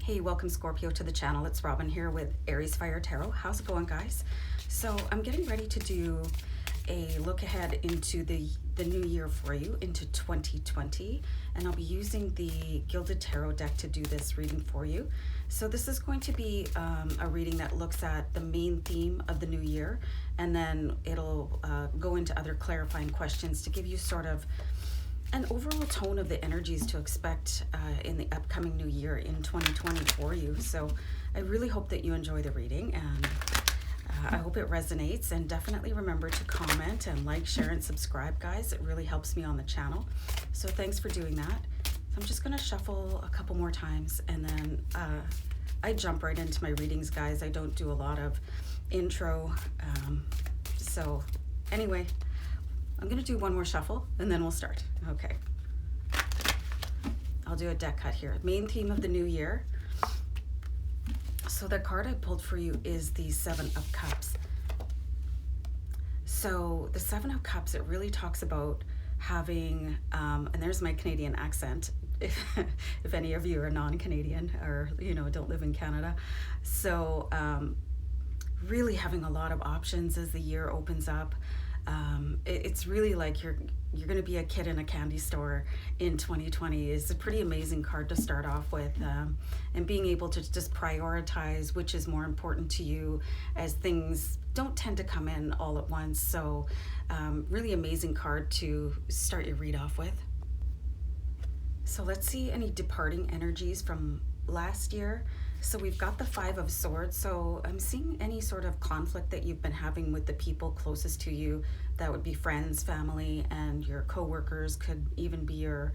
Hey, welcome Scorpio to the channel. It's Robin here with AriesFireTarot. How's it going, guys? So I'm getting ready to do a look ahead into the new year for you, into 2020, and I'll be using the Gilded Tarot deck to do this reading for you. So this is going to be a reading that looks at the main theme of the new year, and then it'll go into other clarifying questions to give you sort of an overall tone of the energies to expect in the upcoming new year in 2020 for you. So I really hope that you enjoy the reading, and I hope it resonates, and definitely remember to comment and like, share, and subscribe, guys. It really helps me on the channel. So thanks for doing that. So I'm just gonna shuffle a couple more times, and then I jump right into my readings, guys. I don't do a lot of intro. So anyway, I'm gonna do one more shuffle and then we'll start. Okay. I'll do a deck cut here. Main theme of the new year. So the card I pulled for you is the Seven of Cups. So the Seven of Cups, it really talks about having, and there's my Canadian accent, if any of you are non-Canadian or, you know, don't live in Canada. So really having a lot of options as the year opens up. It's really like you're going to be a kid in a candy store in 2020 is a pretty amazing card to start off with, and being able to just prioritize which is more important to you as things don't tend to come in all at once. So really amazing card to start your read off with. So let's see any departing energies from last year. So we've got the Five of Swords. So I'm seeing any sort of conflict that you've been having with the people closest to you. That would be friends, family, and your co-workers, could even be your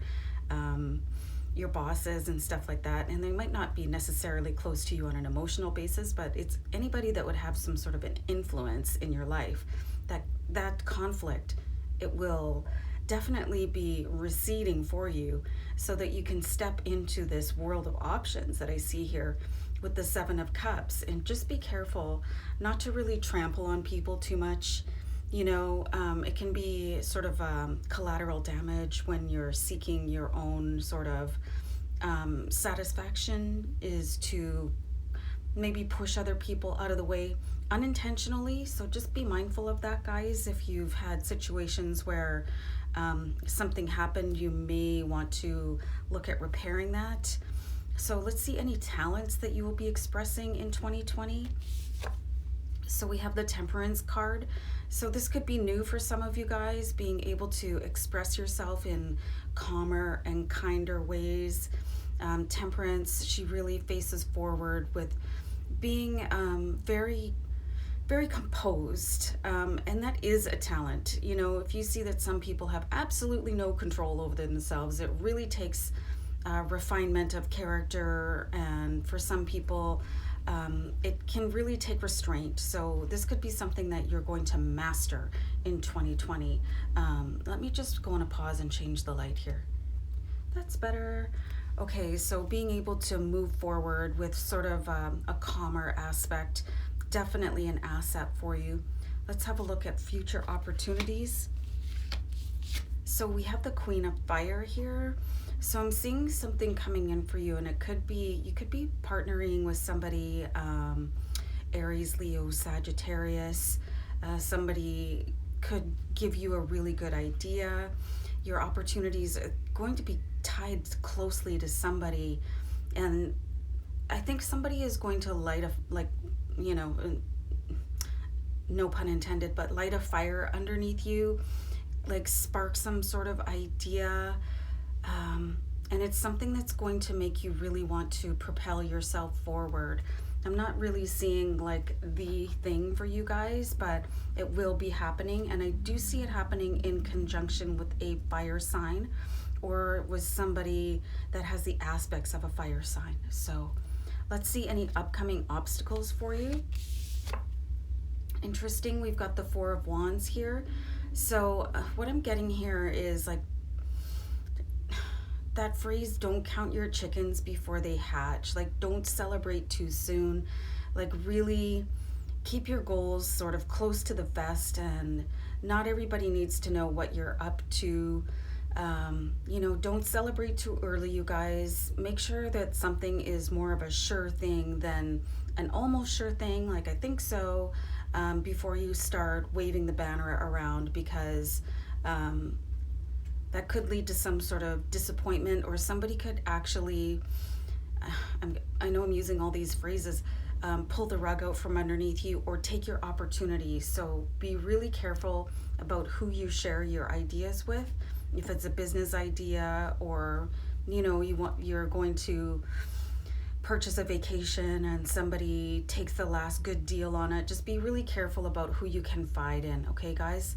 bosses and stuff like that. And they might not be necessarily close to you on an emotional basis, but it's anybody that would have some sort of an influence in your life. That conflict, it will definitely be receding for you so that you can step into this world of options that I see here with the Seven of Cups. And just be careful not to really trample on people too much. You know, it can be sort of collateral damage when you're seeking your own sort of satisfaction, is to maybe push other people out of the way unintentionally. So just be mindful of that, guys. If you've had situations where something happened, you may want to look at repairing that. So let's see any talents that you will be expressing in 2020. So we have the Temperance card. So this could be new for some of you guys, being able to express yourself in calmer and kinder ways. Temperance, she really faces forward with being very composed, and that is a talent. You know, if you see that some people have absolutely no control over themselves, it really takes refinement of character, and for some people it can really take restraint. So this could be something that you're going to master in 2020. Let me just go on a pause and change the light here. That's better. Okay, so being able to move forward with sort of a calmer aspect, definitely an asset for you. Let's have a look at future opportunities. So we have the Queen of Fire here. So I'm seeing something coming in for you, and it could be, you could be partnering with somebody, Aries, Leo, Sagittarius. Somebody could give you a really good idea. Your opportunities are going to be tied closely to somebody, and I think somebody is going to light a, like, you know, no pun intended, but light a fire underneath you, like spark some sort of idea, and it's something that's going to make you really want to propel yourself forward. I'm not really seeing like the thing for you guys, but it will be happening, and I do see it happening in conjunction with a fire sign, or with somebody that has the aspects of a fire sign. So let's see any upcoming obstacles for you. Interesting, we've got the Four of Wands here. So what I'm getting here is like that phrase, don't count your chickens before they hatch. Like, don't celebrate too soon. Like, really keep your goals sort of close to the vest, and not everybody needs to know what you're up to. You know, don't celebrate too early, you guys. Make sure that something is more of a sure thing than an almost sure thing, like I think so, before you start waving the banner around, because that could lead to some sort of disappointment, or somebody could actually, I know I'm using all these phrases, pull the rug out from underneath you or take your opportunity. So be really careful about who you share your ideas with. If it's a business idea, or you know, you're going to purchase a vacation and somebody takes the last good deal on it, just be really careful about who you confide in, okay guys?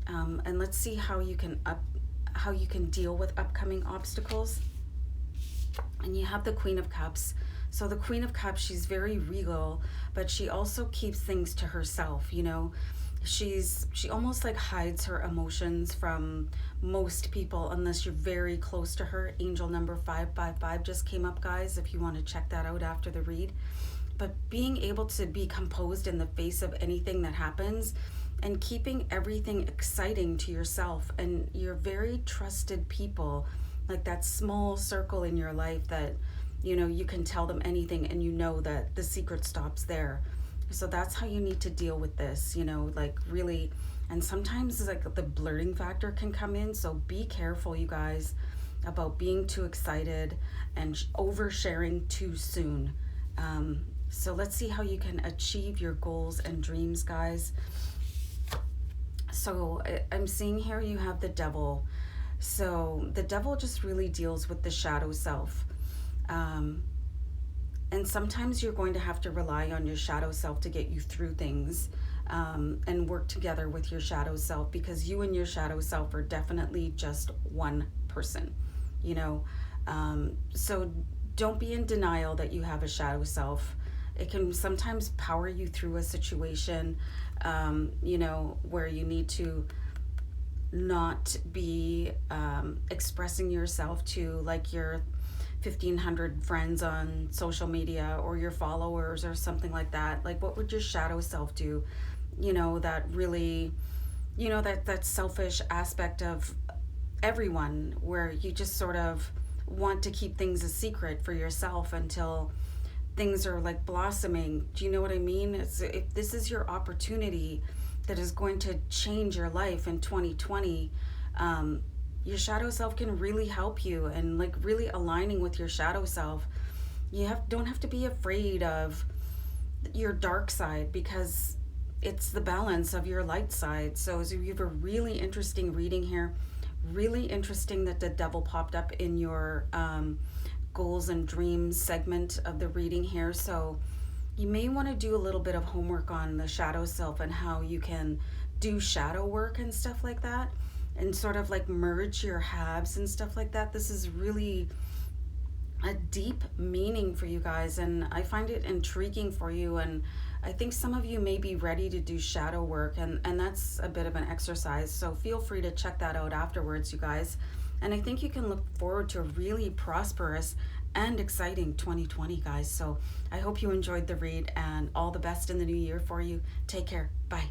And let's see how you can deal with upcoming obstacles. And you have the Queen of Cups. So the Queen of Cups, she's very regal, but she also keeps things to herself, you know. She almost like hides her emotions from most people unless you're very close to her. Angel number 555 just came up, guys, if you want to check that out after the read. But being able to be composed in the face of anything that happens, and keeping everything exciting to yourself and your very trusted people, like that small circle in your life that, you know, you can tell them anything and you know that the secret stops there. So that's how you need to deal with this, you know, like really. And sometimes like the blurting factor can come in, so be careful, you guys, about being too excited and oversharing too soon. So let's see how you can achieve your goals and dreams, guys. So I'm seeing here you have the Devil. So the Devil just really deals with the shadow self. And sometimes you're going to have to rely on your shadow self to get you through things, and work together with your shadow self, because you and your shadow self are definitely just one person, you know. So don't be in denial that you have a shadow self. It can sometimes power you through a situation, you know, where you need to not be expressing yourself to like your 1,500 friends on social media or your followers or something like that. Like, what would your shadow self do? You know, that really, you know, that selfish aspect of everyone, where you just sort of want to keep things a secret for yourself until things are like blossoming. Do you know what I mean? If this is your opportunity that is going to change your life in 2020, your shadow self can really help you, and like really aligning with your shadow self. You don't have to be afraid of your dark side, because it's the balance of your light side. So you have a really interesting reading here. Really interesting that the Devil popped up in your goals and dreams segment of the reading here. So you may want to do a little bit of homework on the shadow self and how you can do shadow work and stuff like that, and sort of like merge your halves and stuff like that. This is really a deep meaning for you guys, and I find it intriguing for you, and I think some of you may be ready to do shadow work, and that's a bit of an exercise, so feel free to check that out afterwards, you guys. And I think you can look forward to a really prosperous and exciting 2020, guys. So I hope you enjoyed the read, and all the best in the new year for you. Take care. Bye.